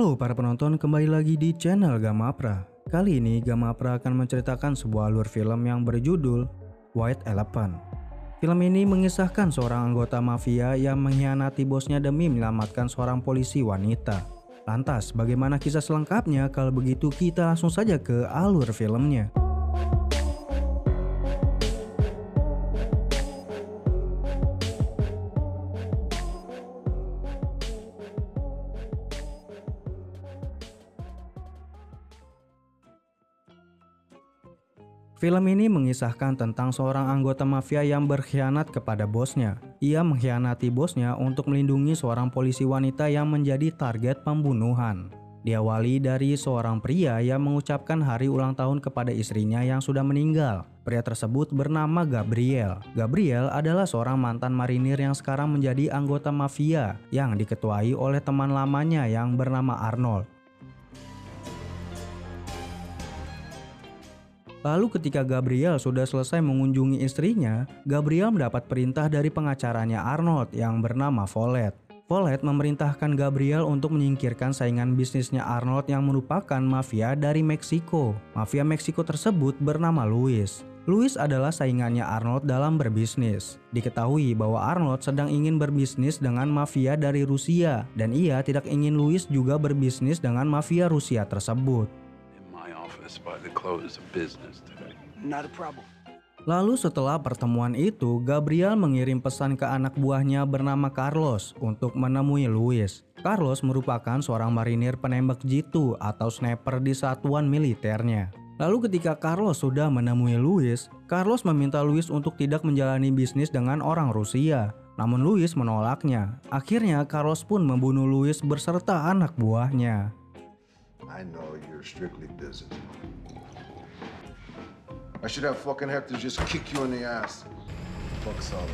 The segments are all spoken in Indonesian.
Halo para penonton, kembali lagi di channel Gamapra. Kali ini Gamapra akan menceritakan sebuah alur film yang berjudul White Elephant. Film ini mengisahkan seorang anggota mafia yang mengkhianati bosnya demi menyelamatkan seorang polisi wanita. Lantas, bagaimana kisah selengkapnya? Kalau begitu kita langsung saja ke alur filmnya. Film ini mengisahkan tentang seorang anggota mafia yang berkhianat kepada bosnya. Ia mengkhianati bosnya untuk melindungi seorang polisi wanita yang menjadi target pembunuhan. Diawali dari seorang pria yang mengucapkan hari ulang tahun kepada istrinya yang sudah meninggal. Pria tersebut bernama Gabriel. Gabriel adalah seorang mantan marinir yang sekarang menjadi anggota mafia yang diketuai oleh teman lamanya yang bernama Arnold. Lalu ketika Gabriel sudah selesai mengunjungi istrinya, Gabriel mendapat perintah dari pengacaranya Arnold yang bernama Follett. Follett memerintahkan Gabriel untuk menyingkirkan saingan bisnisnya Arnold yang merupakan mafia dari Meksiko. Mafia Meksiko tersebut bernama Luis. Luis adalah saingannya Arnold dalam berbisnis. Diketahui bahwa Arnold sedang ingin berbisnis dengan mafia dari Rusia dan ia tidak ingin Luis juga berbisnis dengan mafia Rusia tersebut. Lalu setelah pertemuan itu, Gabriel mengirim pesan ke anak buahnya bernama Carlos untuk menemui Luis. Carlos merupakan seorang marinir penembak jitu atau sniper di satuan militernya. Lalu ketika Carlos sudah menemui Luis, Carlos meminta Luis untuk tidak menjalani bisnis dengan orang Rusia. Namun Luis menolaknya. Akhirnya Carlos pun membunuh Luis beserta anak buahnya. I know you're strictly business. I should have fucking Hector just kick you in the ass. Fuck Solo.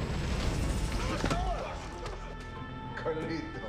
Carlito.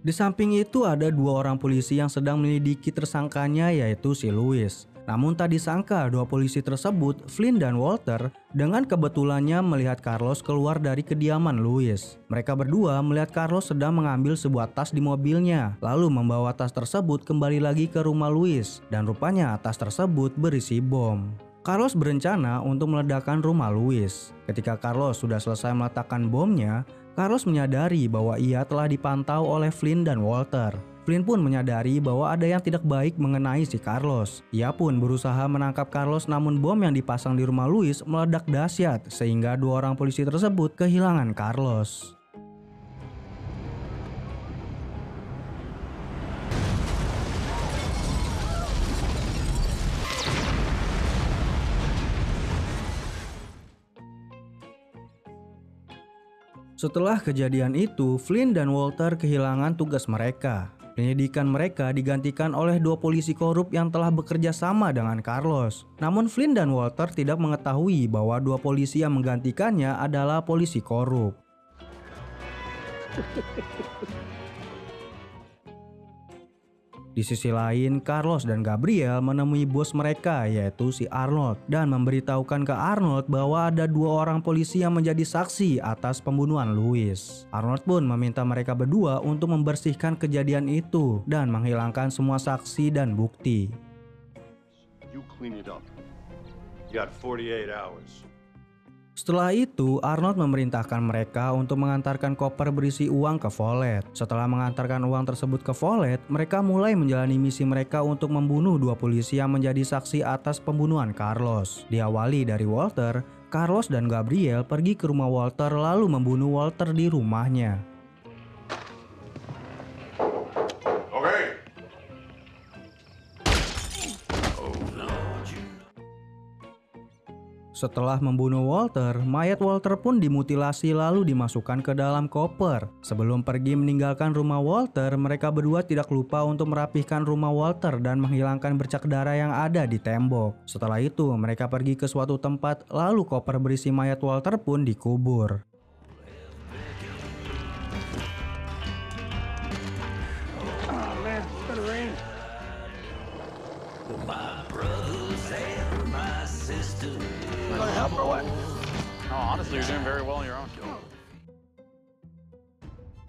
Di samping itu ada dua orang polisi yang sedang menyelidiki tersangkanya, yaitu si Luis. Namun tak disangka dua polisi tersebut, Flynn dan Walter, dengan kebetulannya melihat Carlos keluar dari kediaman Luis. Mereka berdua melihat Carlos sedang mengambil sebuah tas di mobilnya, lalu membawa tas tersebut kembali lagi ke rumah Luis, dan rupanya tas tersebut berisi bom. Carlos berencana untuk meledakkan rumah Luis. Ketika Carlos sudah selesai meletakkan bomnya, Carlos menyadari bahwa ia telah dipantau oleh Flynn dan Walter. Flynn pun menyadari bahwa ada yang tidak baik mengenai si Carlos. Ia pun berusaha menangkap Carlos, namun bom yang dipasang di rumah Luis meledak dahsyat sehingga dua orang polisi tersebut kehilangan Carlos. Setelah kejadian itu, Flynn dan Walter kehilangan tugas mereka. Penyelidikan mereka digantikan oleh dua polisi korup yang telah bekerja sama dengan Carlos. Namun Flynn dan Walter tidak mengetahui bahwa dua polisi yang menggantikannya adalah polisi korup. Di sisi lain, Carlos dan Gabriel menemui bos mereka, yaitu si Arnold, dan memberitahukan ke Arnold bahwa ada dua orang polisi yang menjadi saksi atas pembunuhan Luis. Arnold pun meminta mereka berdua untuk membersihkan kejadian itu dan menghilangkan semua saksi dan bukti. You clean it up. You got 48 hours. Setelah itu, Arnold memerintahkan mereka untuk mengantarkan koper berisi uang ke Follett. Setelah mengantarkan uang tersebut ke Follett, mereka mulai menjalani misi mereka untuk membunuh dua polisi yang menjadi saksi atas pembunuhan Carlos. Diawali dari Walter, Carlos dan Gabriel pergi ke rumah Walter lalu membunuh Walter di rumahnya. Setelah membunuh Walter, mayat Walter pun dimutilasi lalu dimasukkan ke dalam koper. Sebelum pergi meninggalkan rumah Walter, mereka berdua tidak lupa untuk merapihkan rumah Walter dan menghilangkan bercak darah yang ada di tembok. Setelah itu, mereka pergi ke suatu tempat, lalu koper berisi mayat Walter pun dikubur.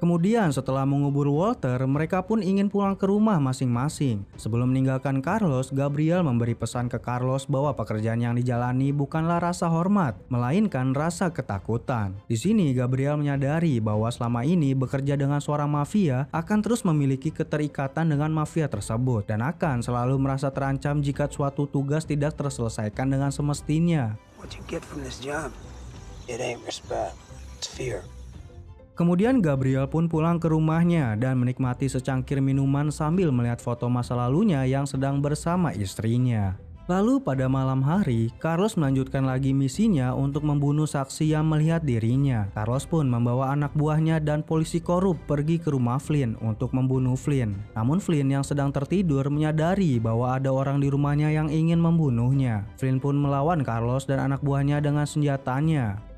Kemudian setelah mengubur Walter, mereka pun ingin pulang ke rumah masing-masing. Sebelum meninggalkan Carlos, Gabriel memberi pesan ke Carlos bahwa pekerjaan yang dijalani bukanlah rasa hormat, melainkan rasa ketakutan. Di sini Gabriel menyadari bahwa selama ini bekerja dengan seorang mafia akan terus memiliki keterikatan dengan mafia tersebut dan akan selalu merasa terancam jika suatu tugas tidak terselesaikan dengan semestinya. What you get from this job? It ain't respect, it's fear. Kemudian Gabriel pun pulang ke rumahnya dan menikmati secangkir minuman sambil melihat foto masa lalunya yang sedang bersama istrinya. Lalu pada malam hari, Carlos melanjutkan lagi misinya untuk membunuh saksi yang melihat dirinya. Carlos pun membawa anak buahnya dan polisi korup pergi ke rumah Flynn untuk membunuh Flynn. Namun Flynn yang sedang tertidur menyadari bahwa ada orang di rumahnya yang ingin membunuhnya. Flynn pun melawan Carlos dan anak buahnya dengan senjatanya.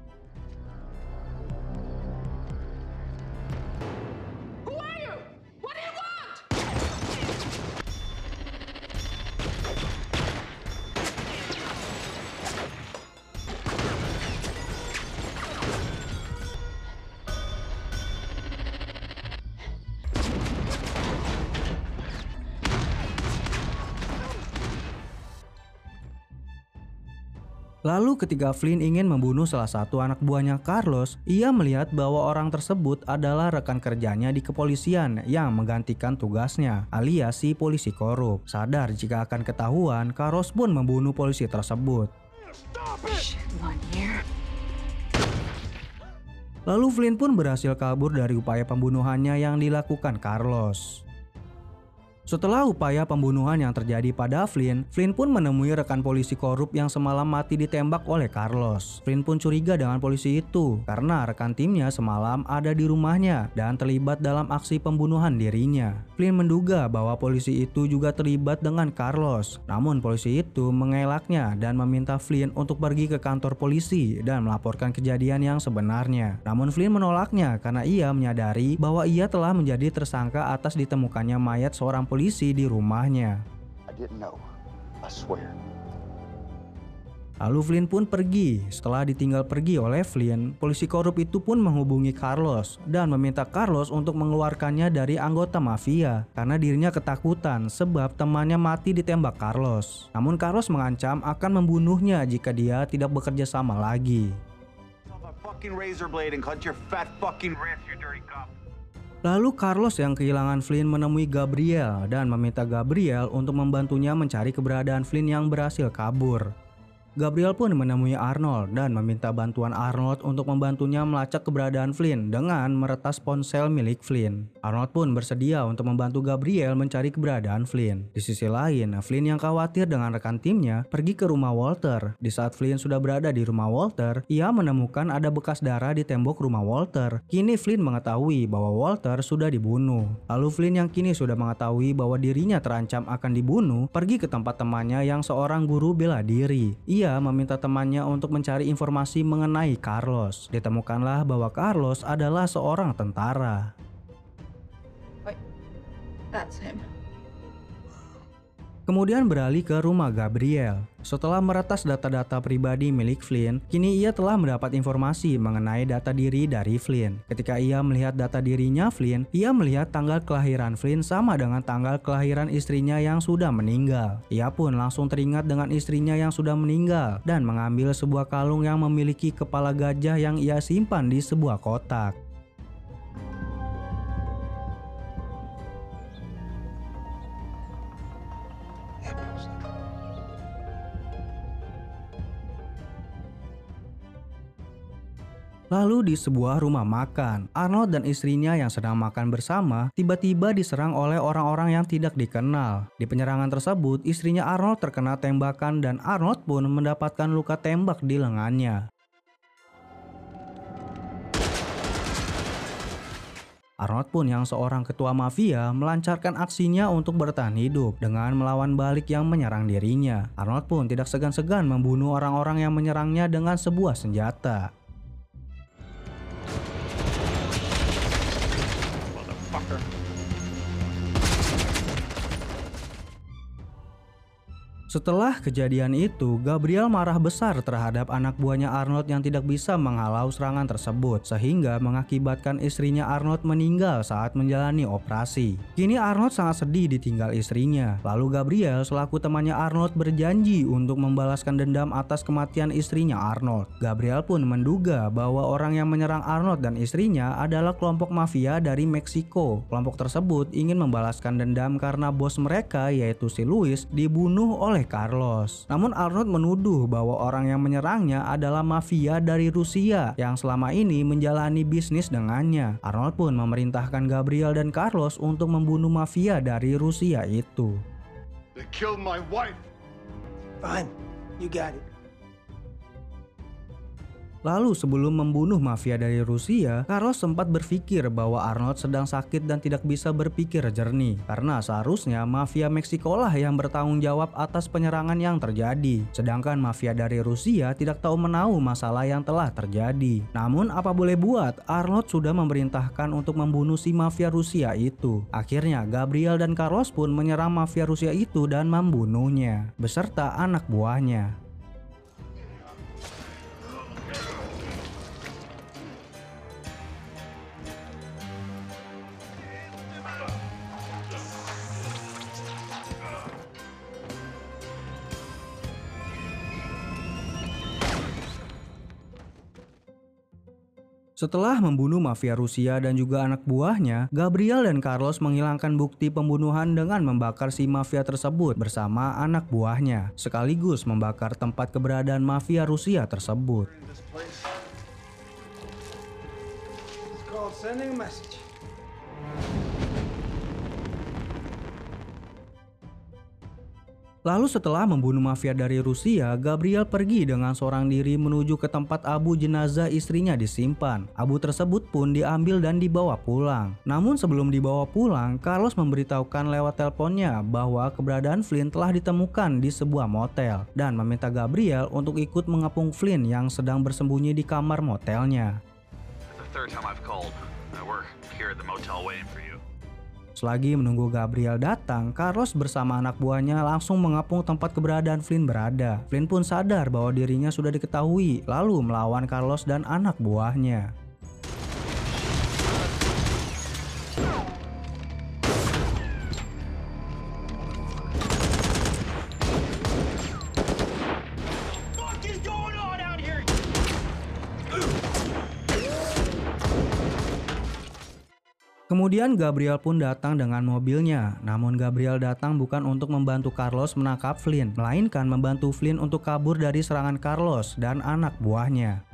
Lalu ketika Flynn ingin membunuh salah satu anak buahnya Carlos, ia melihat bahwa orang tersebut adalah rekan kerjanya di kepolisian yang menggantikan tugasnya, alias si polisi korup. Sadar jika akan ketahuan, Carlos pun membunuh polisi tersebut. Lalu Flynn pun berhasil kabur dari upaya pembunuhannya yang dilakukan Carlos. Setelah upaya pembunuhan yang terjadi pada Flynn, Flynn pun menemui rekan polisi korup yang semalam mati ditembak oleh Carlos. Flynn pun curiga dengan polisi itu karena rekan timnya semalam ada di rumahnya dan terlibat dalam aksi pembunuhan dirinya. Flynn menduga bahwa polisi itu juga terlibat dengan Carlos. Namun polisi itu mengelaknya dan meminta Flynn untuk pergi ke kantor polisi dan melaporkan kejadian yang sebenarnya. Namun Flynn menolaknya karena ia menyadari bahwa ia telah menjadi tersangka atas ditemukannya mayat seorang polisi di rumahnya. I didn't know. I swear. Lalu Flynn pun pergi. Setelah ditinggal pergi oleh Flynn, polisi korup itu pun menghubungi Carlos dan meminta Carlos untuk mengeluarkannya dari anggota mafia karena dirinya ketakutan sebab temannya mati ditembak Carlos. Namun Carlos mengancam akan membunuhnya jika dia tidak bekerja sama lagi. Lalu Carlos yang kehilangan Flynn menemui Gabriel dan meminta Gabriel untuk membantunya mencari keberadaan Flynn yang berhasil kabur. Gabriel pun menemui Arnold dan meminta bantuan Arnold untuk membantunya melacak keberadaan Flynn dengan meretas ponsel milik Flynn. Arnold pun bersedia untuk membantu Gabriel mencari keberadaan Flynn. Di sisi lain, Flynn yang khawatir dengan rekan timnya pergi ke rumah Walter. Di saat Flynn sudah berada di rumah Walter, ia menemukan ada bekas darah di tembok rumah Walter. Kini Flynn mengetahui bahwa Walter sudah dibunuh. Lalu Flynn yang kini sudah mengetahui bahwa dirinya terancam akan dibunuh, pergi ke tempat temannya yang seorang guru bela diri. Ia meminta temannya untuk mencari informasi mengenai Carlos. Ditemukanlah bahwa Carlos adalah seorang tentara. Wait, that's him. Kemudian beralih ke rumah Gabriel. Setelah meretas data-data pribadi milik Flynn, kini ia telah mendapat informasi mengenai data diri dari Flynn. Ketika ia melihat data dirinya Flynn, ia melihat tanggal kelahiran Flynn sama dengan tanggal kelahiran istrinya yang sudah meninggal. Ia pun langsung teringat dengan istrinya yang sudah meninggal dan mengambil sebuah kalung yang memiliki kepala gajah yang ia simpan di sebuah kotak. Lalu di sebuah rumah makan, Arnold dan istrinya yang sedang makan bersama tiba-tiba diserang oleh orang-orang yang tidak dikenal. Di penyerangan tersebut, istrinya Arnold terkena tembakan dan Arnold pun mendapatkan luka tembak di lengannya. Arnold pun yang seorang ketua mafia melancarkan aksinya untuk bertahan hidup dengan melawan balik yang menyerang dirinya. Arnold pun tidak segan-segan membunuh orang-orang yang menyerangnya dengan sebuah senjata. Setelah kejadian itu, Gabriel marah besar terhadap anak buahnya Arnold yang tidak bisa menghalau serangan tersebut, sehingga mengakibatkan istrinya Arnold meninggal saat menjalani operasi. Kini Arnold sangat sedih ditinggal istrinya. Lalu Gabriel selaku temannya Arnold berjanji untuk membalaskan dendam atas kematian istrinya Arnold. Gabriel pun menduga bahwa orang yang menyerang Arnold dan istrinya adalah kelompok mafia dari Meksiko. Kelompok tersebut ingin membalaskan dendam karena bos mereka yaitu si Luis dibunuh oleh Carlos. Namun Arnold menuduh bahwa orang yang menyerangnya adalah mafia dari Rusia yang selama ini menjalani bisnis dengannya. Arnold pun memerintahkan Gabriel dan Carlos untuk membunuh mafia dari Rusia itu. They killed my wife. Fine, you got it. Lalu sebelum membunuh mafia dari Rusia, Carlos sempat berpikir bahwa Arnold sedang sakit dan tidak bisa berpikir jernih. Karena seharusnya mafia Meksiko lah yang bertanggung jawab atas penyerangan yang terjadi. Sedangkan mafia dari Rusia tidak tahu menahu masalah yang telah terjadi. Namun apa boleh buat, Arnold sudah memerintahkan untuk membunuh si mafia Rusia itu. Akhirnya Gabriel dan Carlos pun menyerang mafia Rusia itu dan membunuhnya, beserta anak buahnya. Setelah membunuh mafia Rusia dan juga anak buahnya, Gabriel dan Carlos menghilangkan bukti pembunuhan dengan membakar si mafia tersebut bersama anak buahnya, sekaligus membakar tempat keberadaan mafia Rusia tersebut. This place. It's called sending a message. Lalu setelah membunuh mafia dari Rusia, Gabriel pergi dengan seorang diri menuju ke tempat abu jenazah istrinya disimpan. Abu tersebut pun diambil dan dibawa pulang. Namun sebelum dibawa pulang, Carlos memberitahukan lewat teleponnya bahwa keberadaan Flynn telah ditemukan di sebuah motel dan meminta Gabriel untuk ikut mengepung Flynn yang sedang bersembunyi di kamar motelnya. The third time I've called. We're here at the motel waiting for you. Selagi menunggu Gabriel datang, Carlos bersama anak buahnya langsung mengepung tempat keberadaan Flynn berada. Flynn pun sadar bahwa dirinya sudah diketahui, lalu melawan Carlos dan anak buahnya. Kemudian Gabriel pun datang dengan mobilnya. Namun Gabriel datang bukan untuk membantu Carlos menangkap Flynn, melainkan membantu Flynn untuk kabur dari serangan Carlos dan anak buahnya.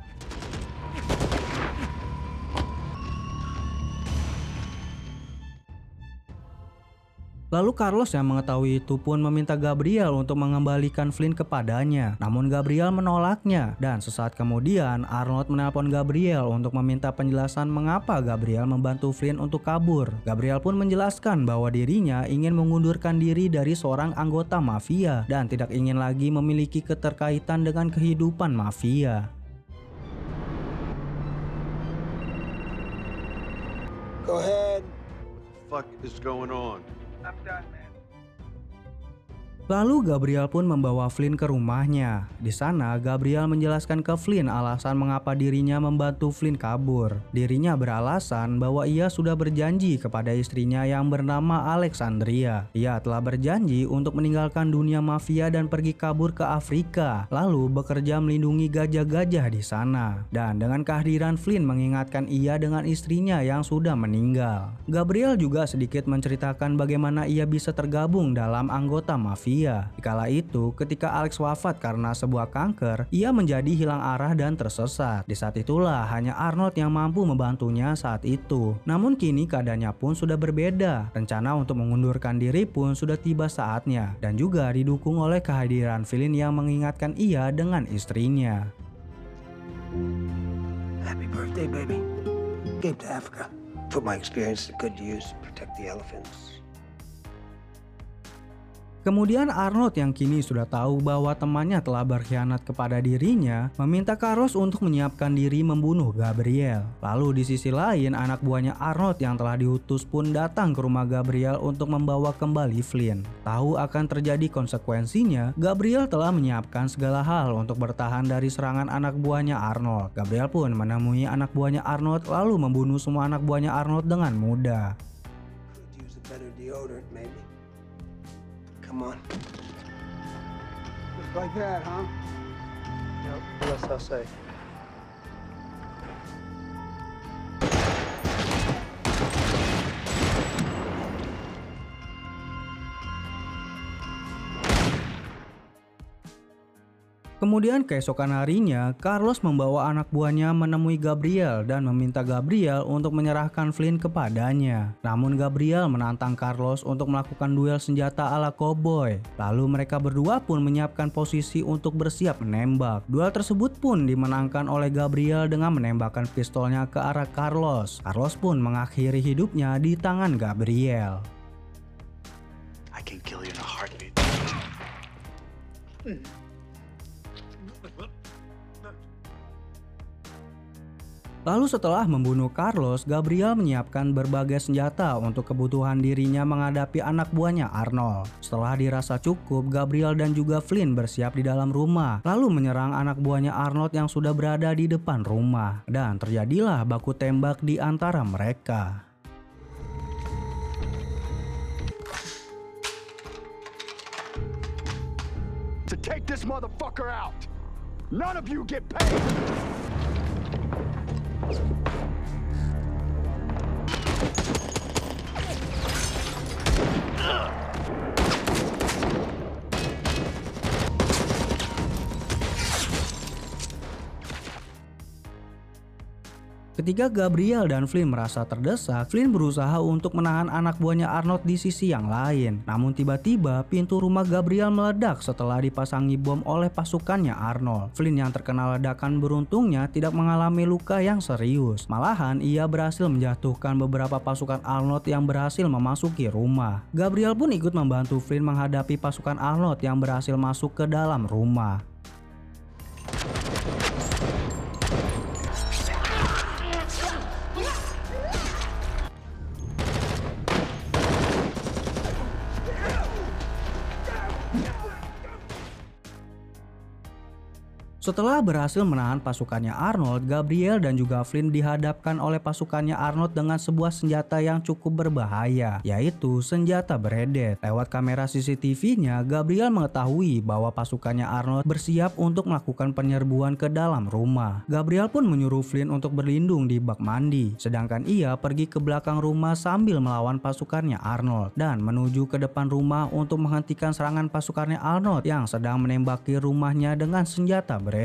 Lalu Carlos yang mengetahui itu pun meminta Gabriel untuk mengembalikan Flynn kepadanya. Namun Gabriel menolaknya dan sesaat kemudian Arnold menelpon Gabriel untuk meminta penjelasan mengapa Gabriel membantu Flynn untuk kabur. Gabriel pun menjelaskan bahwa dirinya ingin mengundurkan diri dari seorang anggota mafia dan tidak ingin lagi memiliki keterkaitan dengan kehidupan mafia. Go ahead. What the fuck is going on? I'm done, man. Lalu Gabriel pun membawa Flynn ke rumahnya. Di sana Gabriel menjelaskan ke Flynn alasan mengapa dirinya membantu Flynn kabur. Dirinya beralasan bahwa ia sudah berjanji kepada istrinya yang bernama Alexandria. Ia telah berjanji untuk meninggalkan dunia mafia dan pergi kabur ke Afrika, lalu bekerja melindungi gajah-gajah di sana. Dan dengan kehadiran Flynn mengingatkan ia dengan istrinya yang sudah meninggal. Gabriel juga sedikit menceritakan bagaimana ia bisa tergabung dalam anggota mafia. Kala itu, ketika Alex wafat karena sebuah kanker, ia menjadi hilang arah dan tersesat. Di saat itulah hanya Arnold yang mampu membantunya saat itu. Namun kini keadaannya pun sudah berbeda. Rencana untuk mengundurkan diri pun sudah tiba saatnya, dan juga didukung oleh kehadiran Flynn yang mengingatkan ia dengan istrinya. Happy birthday, baby. Came to Africa. Put my experience to good use. Protect the elephants. Kemudian Arnold yang kini sudah tahu bahwa temannya telah berkhianat kepada dirinya, meminta Carlos untuk menyiapkan diri membunuh Gabriel. Lalu di sisi lain, anak buahnya Arnold yang telah diutus pun datang ke rumah Gabriel untuk membawa kembali Flynn. Tahu akan terjadi konsekuensinya, Gabriel telah menyiapkan segala hal untuk bertahan dari serangan anak buahnya Arnold. Gabriel pun menemui anak buahnya Arnold lalu membunuh semua anak buahnya Arnold dengan mudah. Could use a better deodorant, maybe. Come on. Just like that, huh? Yep, unless I say. Kemudian keesokan harinya, Carlos membawa anak buahnya menemui Gabriel dan meminta Gabriel untuk menyerahkan Flynn kepadanya. Namun Gabriel menantang Carlos untuk melakukan duel senjata ala cowboy. Lalu mereka berdua pun menyiapkan posisi untuk bersiap menembak. Duel tersebut pun dimenangkan oleh Gabriel dengan menembakkan pistolnya ke arah Carlos. Carlos pun mengakhiri hidupnya di tangan Gabriel. I can kill you in a heartbeat. Lalu setelah membunuh Carlos, Gabriel menyiapkan berbagai senjata untuk kebutuhan dirinya menghadapi anak buahnya Arnold. Setelah dirasa cukup, Gabriel dan juga Flynn bersiap di dalam rumah, lalu menyerang anak buahnya Arnold yang sudah berada di depan rumah. Dan terjadilah baku tembak di antara mereka. To take this motherfucker out! None of you get paid! Ketika Gabriel dan Flynn merasa terdesak, Flynn berusaha untuk menahan anak buahnya Arnold di sisi yang lain. Namun tiba-tiba pintu rumah Gabriel meledak setelah dipasangi bom oleh pasukannya Arnold. Flynn yang terkena ledakan beruntungnya tidak mengalami luka yang serius. Malahan ia berhasil menjatuhkan beberapa pasukan Arnold yang berhasil memasuki rumah. Gabriel pun ikut membantu Flynn menghadapi pasukan Arnold yang berhasil masuk ke dalam rumah. Setelah berhasil menahan pasukannya Arnold, Gabriel dan juga Flynn dihadapkan oleh pasukannya Arnold dengan sebuah senjata yang cukup berbahaya, yaitu senjata beredet. Lewat kamera CCTV-nya, Gabriel mengetahui bahwa pasukannya Arnold bersiap untuk melakukan penyerbuan ke dalam rumah. Gabriel pun menyuruh Flynn untuk berlindung di bak mandi, sedangkan ia pergi ke belakang rumah sambil melawan pasukannya Arnold dan menuju ke depan rumah untuk menghentikan serangan pasukannya Arnold yang sedang menembaki rumahnya dengan senjata beredet.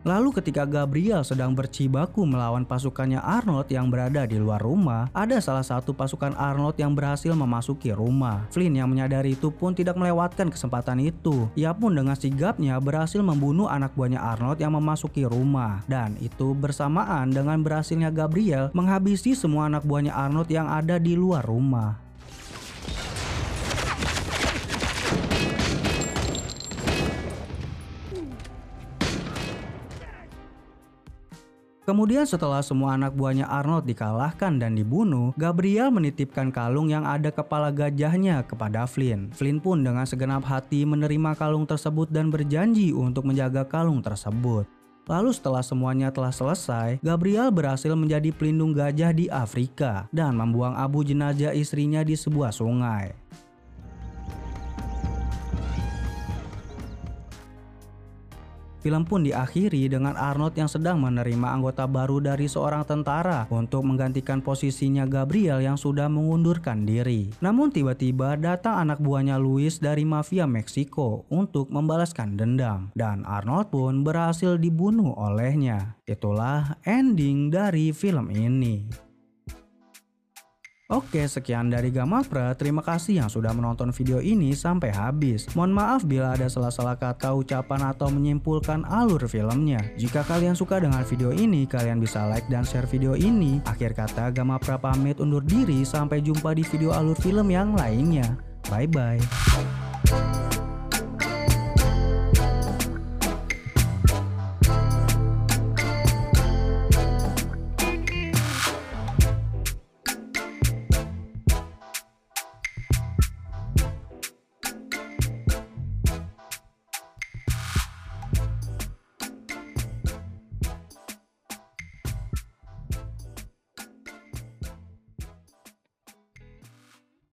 Lalu ketika Gabriel sedang berjibaku melawan pasukannya Arnold yang berada di luar rumah, ada salah satu pasukan Arnold yang berhasil memasuki rumah. Flynn yang menyadari itu pun tidak melewatkan kesempatan itu. Ia pun dengan sigapnya berhasil membunuh anak buahnya Arnold yang memasuki rumah. Dan itu bersamaan dengan berhasilnya Gabriel menghabisi semua anak buahnya Arnold yang ada di luar rumah. Kemudian setelah semua anak buahnya Arnold dikalahkan dan dibunuh, Gabriel menitipkan kalung yang ada kepala gajahnya kepada Flynn. Flynn pun dengan segenap hati menerima kalung tersebut dan berjanji untuk menjaga kalung tersebut. Lalu setelah semuanya telah selesai, Gabriel berhasil menjadi pelindung gajah di Afrika dan membuang abu jenazah istrinya di sebuah sungai. Film pun diakhiri dengan Arnold yang sedang menerima anggota baru dari seorang tentara untuk menggantikan posisinya Gabriel yang sudah mengundurkan diri. Namun tiba-tiba datang anak buahnya Luis dari mafia Meksiko untuk membalaskan dendam, dan Arnold pun berhasil dibunuh olehnya. Itulah ending dari film ini. Oke, sekian dari Gamapra. Terima kasih yang sudah menonton video ini sampai habis. Mohon maaf bila ada salah-salah kata, ucapan, atau menyimpulkan alur filmnya. Jika kalian suka dengan video ini, kalian bisa like dan share video ini. Akhir kata, Gamapra pamit undur diri. Sampai jumpa di video alur film yang lainnya. Bye-bye.